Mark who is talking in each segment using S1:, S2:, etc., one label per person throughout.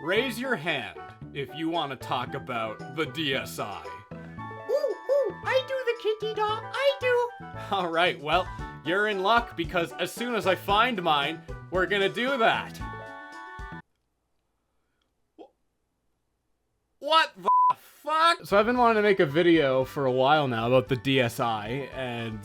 S1: Raise your hand if you want to talk about the DSi.
S2: Ooh, I do the Kittydaw, I do.
S1: All right, well, you're in luck because as soon as I find mine, we're gonna do that. What the fuck? So I've been wanting to make a video for a while now about the DSi and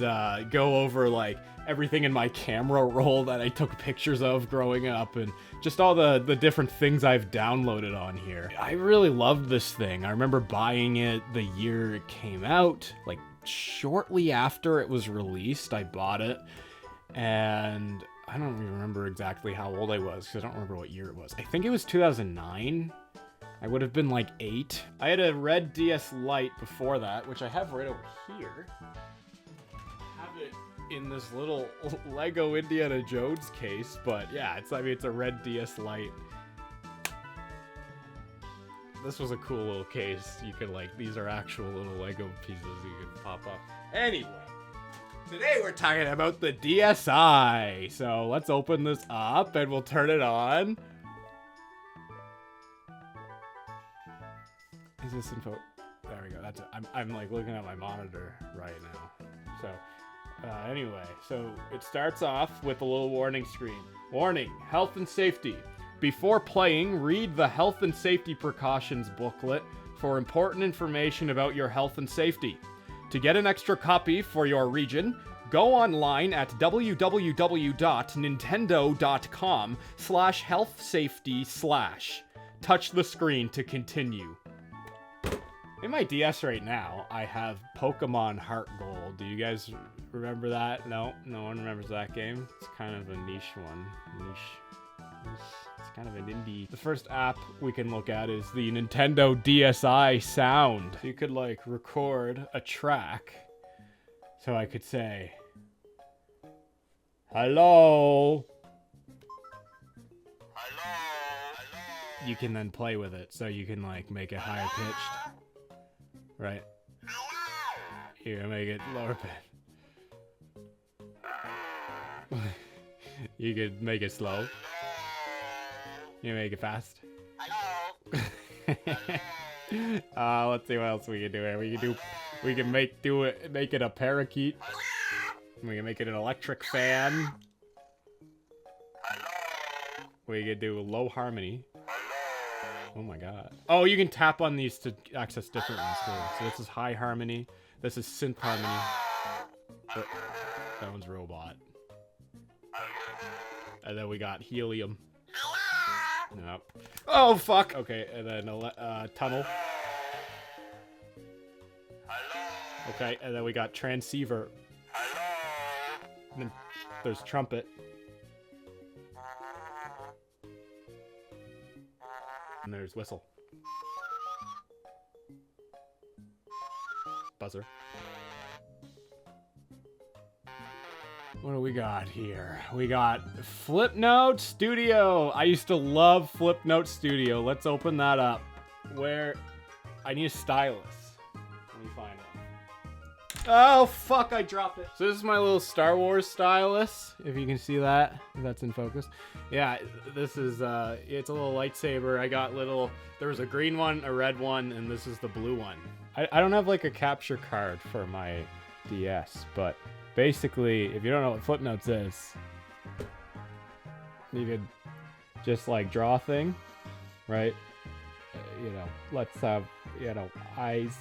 S1: go over like everything in my camera roll that I took pictures of growing up and just all the different things I've downloaded on here. I really loved this thing. I remember buying it the year it came out, like shortly after it was released. I bought it and I don't even remember exactly how old I was because I don't remember what year it was. I think it was 2009. I would have been like 8. I had a red DS Lite before that, which I have right over here. I have it in this little Lego Indiana Jones case, but yeah, it's a red DS Lite. This was a cool little case. You could like, these are actual little Lego pieces you could pop up. Anyway, today we're talking about the DSi. So let's open this up and we'll turn it on. Is this info? There we go. That's it. I'm like looking at my monitor right now. So anyway, so it starts off with a little warning screen. Warning, health and safety. Before playing, read the health and safety precautions booklet for important information about your health and safety. To get an extra copy for your region, go online at www.nintendo.com/healthsafety/. Touch the screen to continue. In my DS right now, I have Pokemon Heart Gold. Do you guys remember that? No one remembers that game. It's kind of a niche one. It's kind of an indie. The first app we can look at is the Nintendo DSi Sound. You could like record a track. So I could say, hello. You can then play with it. So you can like make it higher pitched. Right. Here, make it lower pitch. You could make it slow. You make it fast. Let's see what else we can do here. We can make it a parakeet. We can make it an electric fan. We could do low harmony. Oh my god. Oh, you can tap on these to access different ones too. So this is high harmony. This is synth harmony. That one's robot. And then we got helium. Nope. Oh fuck. Okay, and then tunnel. Okay, and then we got transceiver. And then there's trumpet. And there's whistle. Buzzer. What do we got here? We got Flipnote Studio. I used to love Flipnote Studio. Let's open that up. Where? I need a stylus. Let me find it. Oh, fuck, I dropped it. So this is my little Star Wars stylus, if you can see that, if that's in focus. Yeah, this is, it's a little lightsaber. I got there was a green one, a red one, and this is the blue one. I don't have like a capture card for my DS, but basically, if you don't know what Flipnotes is, you could just like draw a thing, right? You know, let's have, you know, eyes.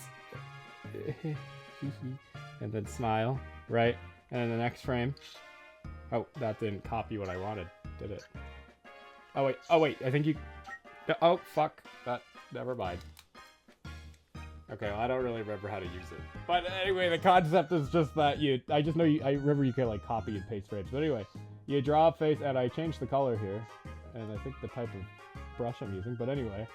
S1: And then smile, right? And then the next frame. Oh, that didn't copy what I wanted, did it? Oh wait, I think you... Oh, fuck. Never mind. Okay, well, I don't really remember how to use it. But anyway, the concept is just that I remember you can like copy and paste frames. But anyway, you draw a face, and I changed the color here. And I think the type of brush I'm using, but anyway.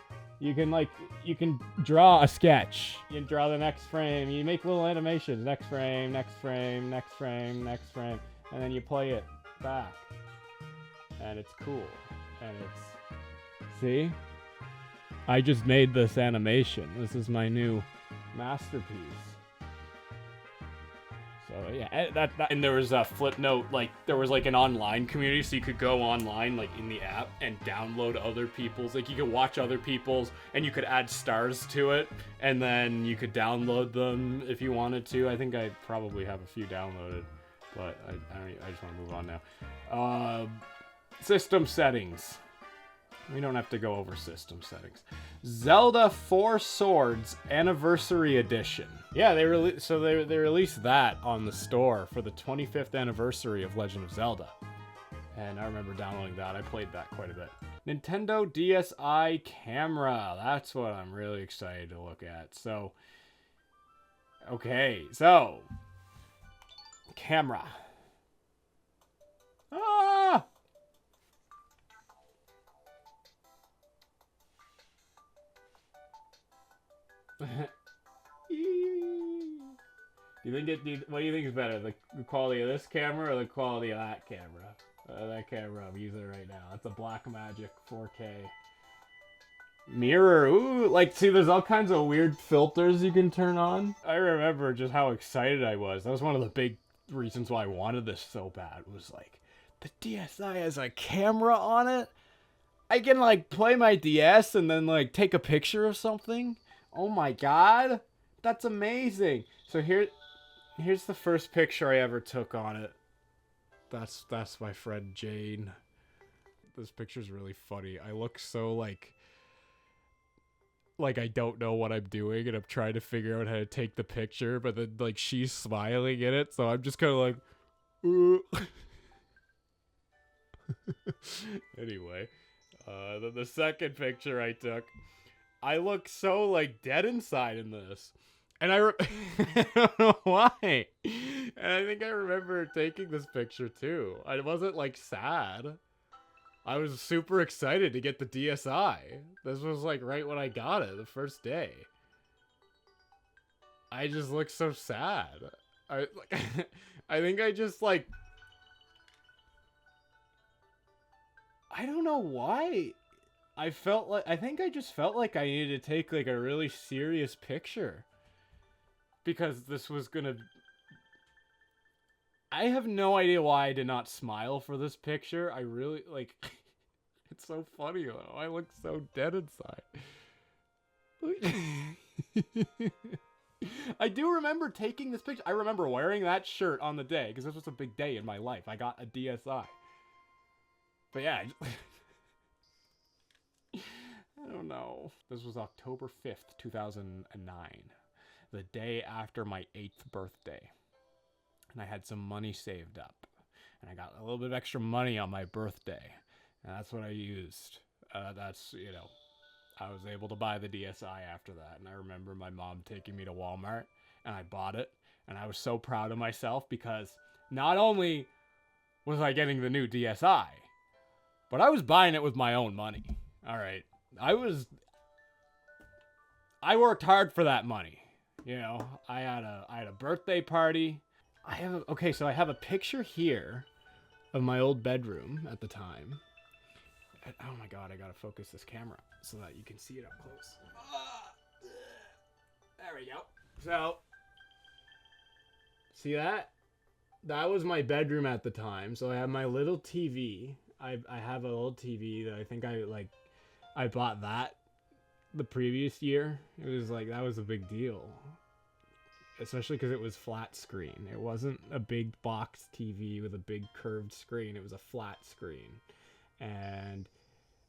S1: You can draw a sketch. You draw the next frame. You make little animations. Next frame, next frame, next frame, next frame. And then you play it back. And it's cool. And it's... See? I just made this animation. This is my new masterpiece. So yeah, and there was a flip note, like there was like an online community, so you could go online like in the app and download other people's, like you could watch other people's, and you could add stars to it, and then you could download them if you wanted to. I think I probably have a few downloaded, but I just want to move on now. System settings. We don't have to go over system settings. Zelda 4 Swords Anniversary Edition. Yeah, they released that on the store for the 25th anniversary of Legend of Zelda. And I remember downloading that. I played that quite a bit. Nintendo DSi camera. That's what I'm really excited to look at. So, okay, so camera. Ah! What do you think is better, the quality of this camera or the quality of that camera? That camera I'm using right now. It's a Blackmagic 4K. Mirror, ooh, like, see, there's all kinds of weird filters you can turn on. I remember just how excited I was. That was one of the big reasons why I wanted this so bad, was like, the DSi has a camera on it? I can, like, play my DS and then, like, take a picture of something? Oh my god, that's amazing. So here's the first picture I ever took on it. That's my friend Jane. This picture's really funny. I look so like I don't know what I'm doing, and I'm trying to figure out how to take the picture, but then like she's smiling in it, so I'm just kind of like, ooh. Anyway, then the second picture I took, I look so like dead inside in this, and I don't know why. And I think I remember taking this picture too. I wasn't like sad. I was super excited to get the DSi. This was like right when I got it, the first day. I just look so sad. I think I just like, I don't know why. I think I just felt like I needed to take like a really serious picture, because this was gonna, I have no idea why I did not smile for this picture. I really, like, it's so funny though. I look so dead inside. I do remember taking this picture. I remember wearing that shirt on the day, because this was a big day in my life. I got a DSi. But yeah, I don't know. This was October 5th, 2009. The day after my 8th birthday. And I had some money saved up. And I got a little bit of extra money on my birthday. And that's what I used. That's, you know, I was able to buy the DSi after that. And I remember my mom taking me to Walmart. And I bought it. And I was so proud of myself, because not only was I getting the new DSi, but I was buying it with my own money. All right. I worked hard for that money. You know, I had a birthday party. So I have a picture here of my old bedroom at the time. And, oh my god, I gotta focus this camera so that you can see it up close. There we go. So, see that? That was my bedroom at the time. So I have my little TV. I have a little TV that I think I bought that the previous year. It was like, that was a big deal. Especially because it was flat screen. It wasn't a big box TV with a big curved screen. It was a flat screen. And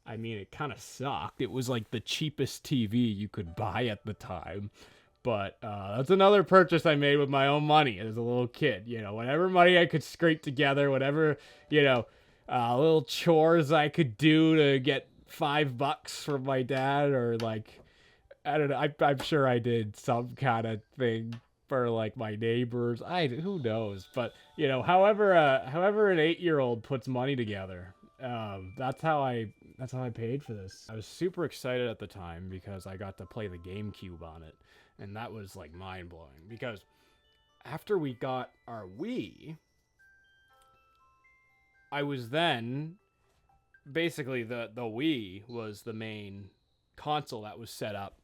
S1: I mean, it kind of sucked. It was like the cheapest TV you could buy at the time. But that's another purchase I made with my own money as a little kid. You know, whatever money I could scrape together, whatever, you know, little chores I could do to get $5 from my dad, or like, I don't know. I'm sure I did some kind of thing for like my neighbors. Who knows? But you know, however an 8-year-old puts money together, that's how I paid for this. I was super excited at the time because I got to play the GameCube on it, and that was like mind blowing. Because after we got our Wii, I was then basically the Wii was the main console that was set up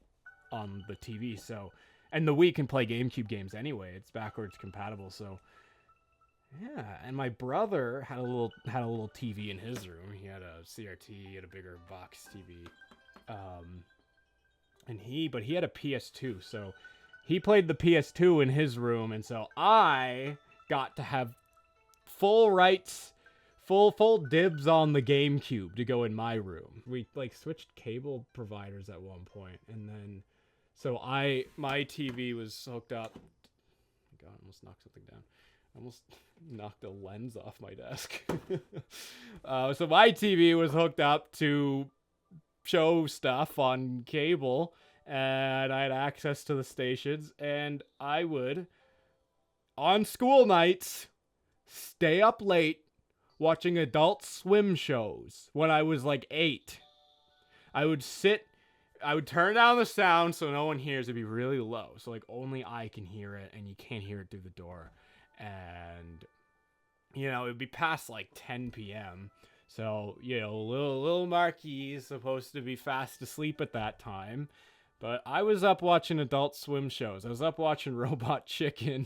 S1: on the TV. So, And the Wii can play GameCube games anyway. It's backwards compatible, so yeah. And my brother had a little TV in his room. He had a CRT, he had a bigger box TV. But he had a PS2, so he played the PS2 in his room, and so I got to have full rights, full dibs on the GameCube to go in my room. We like switched cable providers at one point, and then so my TV was hooked up. God, I almost knocked something down. I almost knocked a lens off my desk. So my TV was hooked up to show stuff on cable, and I had access to the stations, and I would, on school nights, stay up late watching Adult Swim shows when I was like 8. I would turn down the sound so no one hears. It'd be really low, so like only I can hear it, and you can't hear it through the door. And it'd be past like 10 p.m. So, little Marquis supposed to be fast asleep at that time. But I was up watching Adult Swim shows. I was up watching Robot Chicken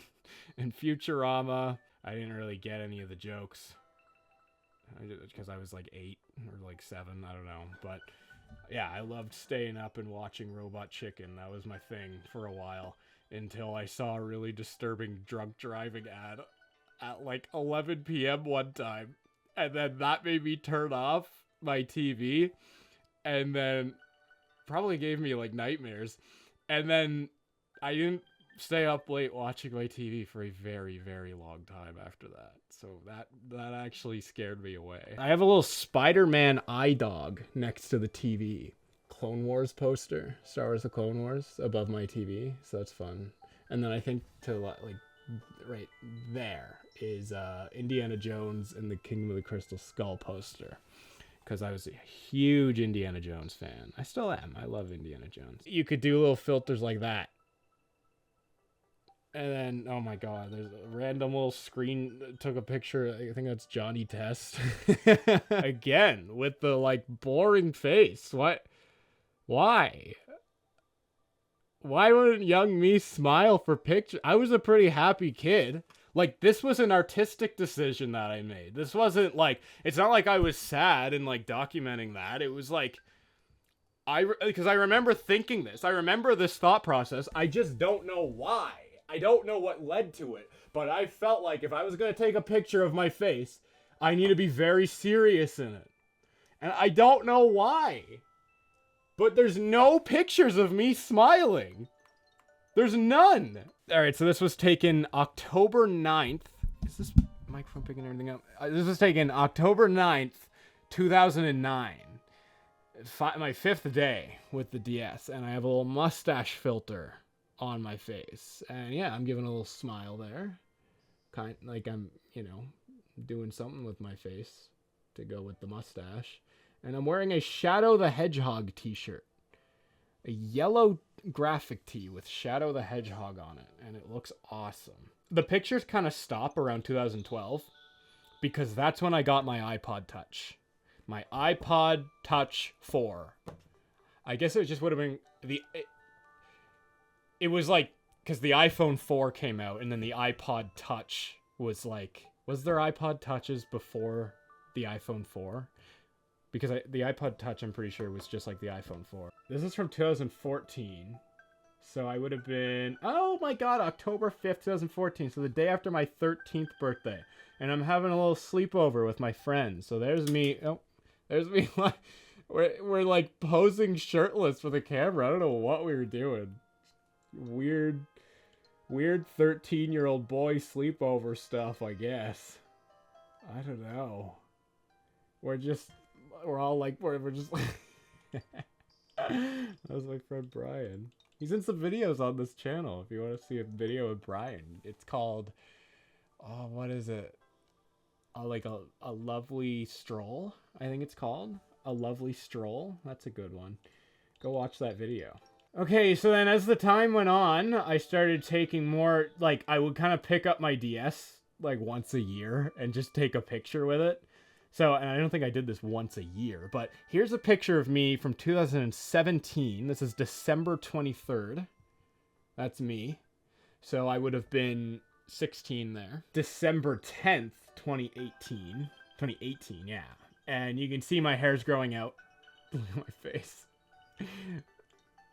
S1: and Futurama. I didn't really get any of the jokes because I was like 8 or like 7. I don't know. But yeah, I loved staying up and watching Robot Chicken. That was my thing for a while until I saw a really disturbing drunk driving ad at like 11 p.m. one time. And then that made me turn off my TV, and then probably gave me like nightmares. And then I didn't stay up late watching my TV for a very, very long time after that. So that actually scared me away. I have a little Spider-Man eye dog next to the TV. Clone Wars poster, Star Wars The Clone Wars, above my TV. So that's fun. And then I think to like right there is Indiana Jones and the Kingdom of the Crystal Skull poster, because I was a huge Indiana Jones fan. I still am. I love Indiana Jones. You could do little filters like that, and then oh my god, there's a random little screen took a picture. I think that's Johnny Test again with the like boring face. What? Why wouldn't young me smile for pictures? I was a pretty happy kid. Like, this was an artistic decision that I made. This wasn't like, it's not like I was sad and like documenting that. It was like, because I remember thinking this. I remember this thought process. I just don't know why. I don't know what led to it. But I felt like if I was going to take a picture of my face, I need to be very serious in it. And I don't know why. But there's no pictures of me smiling. There's none. All right, so this was taken October 9th. Is this microphone picking everything up? This was taken October 9th, 2009. My 5th day with the DS, and I have a little mustache filter on my face. And yeah, I'm giving a little smile there. Kind like I'm, doing something with my face to go with the mustache. And I'm wearing a Shadow the Hedgehog t-shirt. A yellow graphic tee with Shadow the Hedgehog on it. And it looks awesome. The pictures kind of stop around 2012. Because that's when I got my iPod Touch. My iPod Touch 4. I guess it just would have been... It was like... Because the iPhone 4 came out. And then the iPod Touch was like... Was there iPod Touches before the iPhone 4? Because the iPod Touch, I'm pretty sure, was just like the iPhone 4. This is from 2014. So I would have been... Oh my god, October 5th, 2014. So the day after my 13th birthday. And I'm having a little sleepover with my friends. So there's me... Oh, there's me. We're like posing shirtless for the camera. I don't know what we were doing. Weird 13-year-old boy sleepover stuff, I guess. I don't know. We're all like, we're just that was my friend Brian. He's in some videos on this channel. If you want to see a video of Brian, it's called, what is it? Like a lovely stroll, I think it's called. A lovely stroll. That's a good one. Go watch that video. Okay, so then as the time went on, I started taking more, like, I would kind of pick up my DS, like, once a year and just take a picture with it. So, and I don't think I did this once a year, but here's a picture of me from 2017. This is December 23rd. That's me. So I would have been 16 there. December 10th, 2018. 2018, yeah. And you can see my hair's growing out. Look at my face.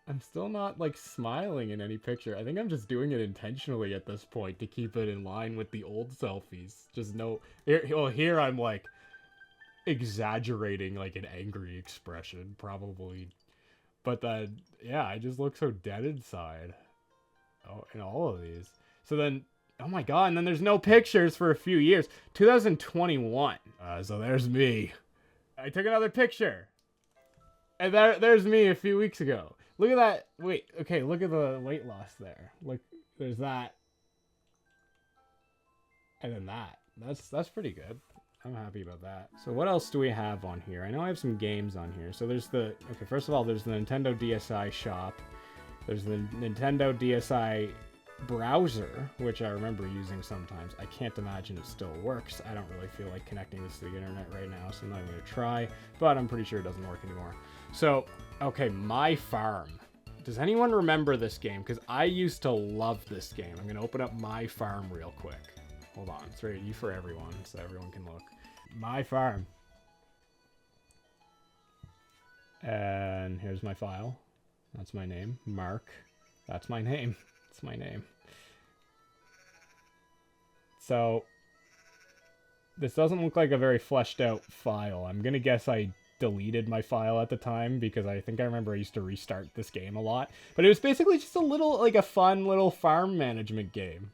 S1: I'm still not, like, smiling in any picture. I think I'm just doing it intentionally at this point to keep it in line with the old selfies. Just no... Here I'm, like, exaggerating, like, an angry expression, probably. But then, yeah, I just look so dead inside. Oh, in all of these. So then, oh my god, and then there's no pictures for a few years. 2021. So there's me. I took another picture. And there's me a few weeks ago. Look at that. Wait, okay, look at the weight loss there. Look, there's that. And then that. That's pretty good. I'm happy about that. So what else do we have on here? I know I have some games on here. So there's the... Okay, first of all, there's the Nintendo DSi shop. There's the Nintendo DSi browser, which I remember using sometimes. I can't imagine it still works. I don't really feel like connecting this to the internet right now, so I'm not even going to try. But I'm pretty sure it doesn't work anymore. So, okay, My Farm. Does anyone remember this game? Because I used to love this game. I'm going to open up My Farm real quick. Hold on. It's ready for everyone, so everyone can look. My Farm. And here's my file. That's my name. Mark. That's my name. That's my name. So, this doesn't look like a very fleshed out file. I'm going to guess I deleted my file at the time because I think I remember I used to restart this game a lot. But it was basically just a little, like a fun little farm management game.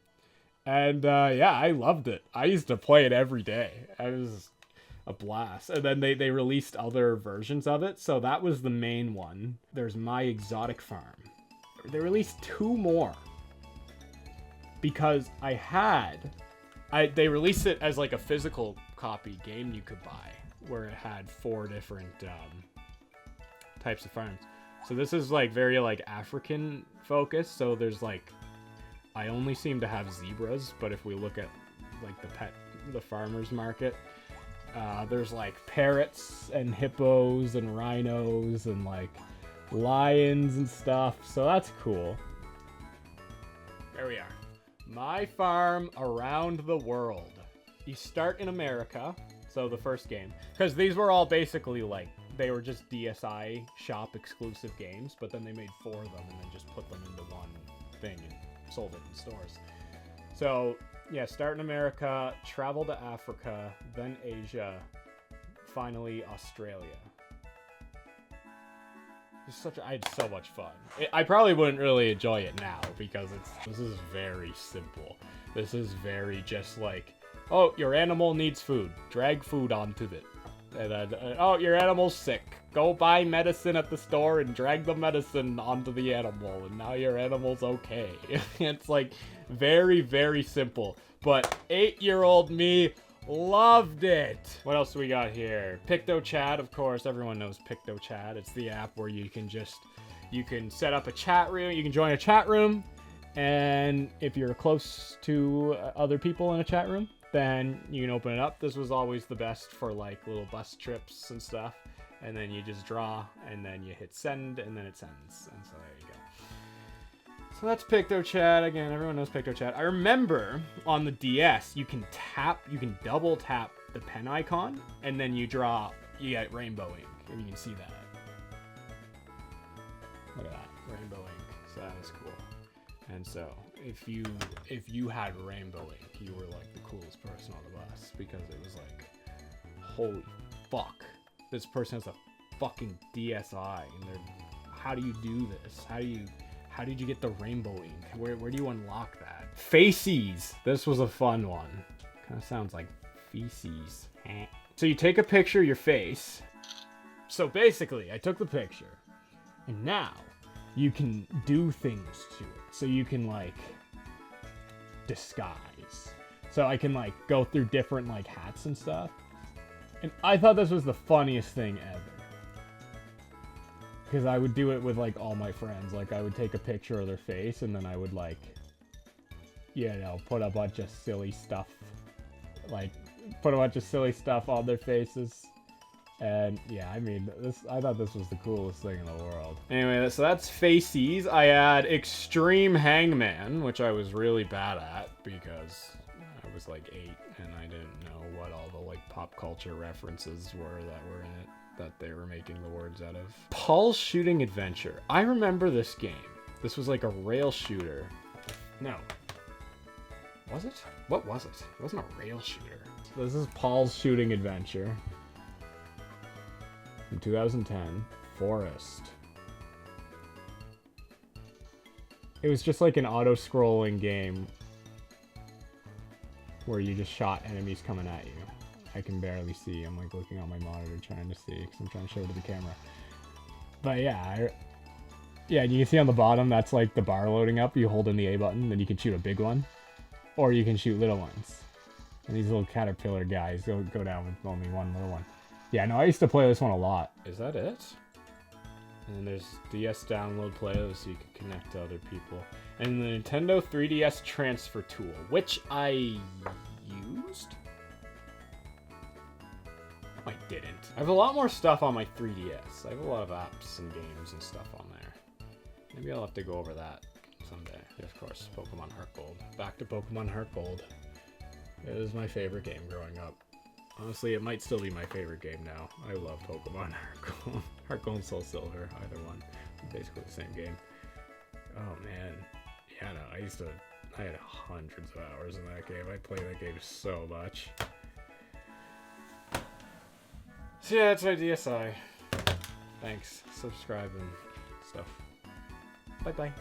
S1: And yeah, I loved it. I used to play it every day. It was a blast. And then they released other versions of it. So that was the main one. There's My Exotic Farm. They released 2 more. Because they released it as like a physical copy game you could buy. Where it had 4 different types of farms. So this is like very like African focused. So there's like, I only seem to have zebras, but if we look at like the farmer's market, there's like parrots and hippos and rhinos and like lions and stuff. So that's cool. There we are. My Farm Around the World. You start in America. So the first game, because these were all basically like, they were just DSi shop exclusive games, but then they made 4 of them and then just put them into one thing and sold it in stores. So yeah, start in America, travel to Africa, then Asia, finally Australia. I had so much fun. I probably wouldn't really enjoy it now because this is very simple. This is very just like, oh, your animal needs food. Drag food onto it. And then, oh, your animal's sick. Go buy medicine at the store and drag the medicine onto the animal. And now your animal's okay. It's like very, very simple. But 8-year-old me loved it. What else do we got here? PictoChat, of course. Everyone knows PictoChat. It's the app where you can set up a chat room. You can join a chat room. And if you're close to other people in a chat room, then you can open it up. This was always the best for like little bus trips and stuff. And then you just draw and then you hit send and then it sends. And so there you go. So that's PictoChat. Again, everyone knows PictoChat. I remember on the DS, you can double tap the pen icon and then you get rainbow ink. And you can see that. Look at that, rainbow ink. So that is cool. And so if you had rainbow ink, you were like the coolest person on the bus because it was like, holy fuck, this person has a fucking DSi and how do you do this? How did you get the rainbow ink? Where do you unlock that? Faces. This was a fun one. Kind of sounds like feces. So you take a picture of your face. So basically, I took the picture and now you can do things to it. So you can like disguise. So I can like go through different like hats and stuff. And I thought this was the funniest thing ever. Because I would do it with like all my friends. Like I would take a picture of their face and then I would like, you know, put a bunch of silly stuff. Like put a bunch of silly stuff on their faces. And yeah, I mean, I thought this was the coolest thing in the world. Anyway, so that's Faces. I had Extreme Hangman, which I was really bad at because I was like 8 and I didn't know what all the like pop culture references were that were in it that they were making the words out of. Paul's Shooting Adventure. I remember this game. This was like a rail shooter. No. Was it? What was it? It wasn't a rail shooter. This is Paul's Shooting Adventure. In 2010, Forest. It was just like an auto-scrolling game where you just shot enemies coming at you. I can barely see. I'm like looking on my monitor trying to see because I'm trying to show it to the camera. But yeah, yeah, you can see on the bottom that's like the bar loading up. You hold in the A button, then you can shoot a big one, or you can shoot little ones. And these little caterpillar guys go down with only one little one. Yeah, no, I used to play this one a lot. Is that it? And then there's DS download playlist so you can connect to other people. And the Nintendo 3DS transfer tool, which I used? I didn't. I have a lot more stuff on my 3DS. I have a lot of apps and games and stuff on there. Maybe I'll have to go over that someday. Yeah, of course, Pokemon Heart Gold. Back to Pokemon Heart Gold. It was my favorite game growing up. Honestly, it might still be my favorite game now. I love Pokemon Heart Gold. Heart Gold and Soul Silver, either one. Basically the same game. Oh man. Yeah, no, I had hundreds of hours in that game. I played that game so much. So yeah, that's my DSi. Thanks. Subscribe and stuff. Bye-bye.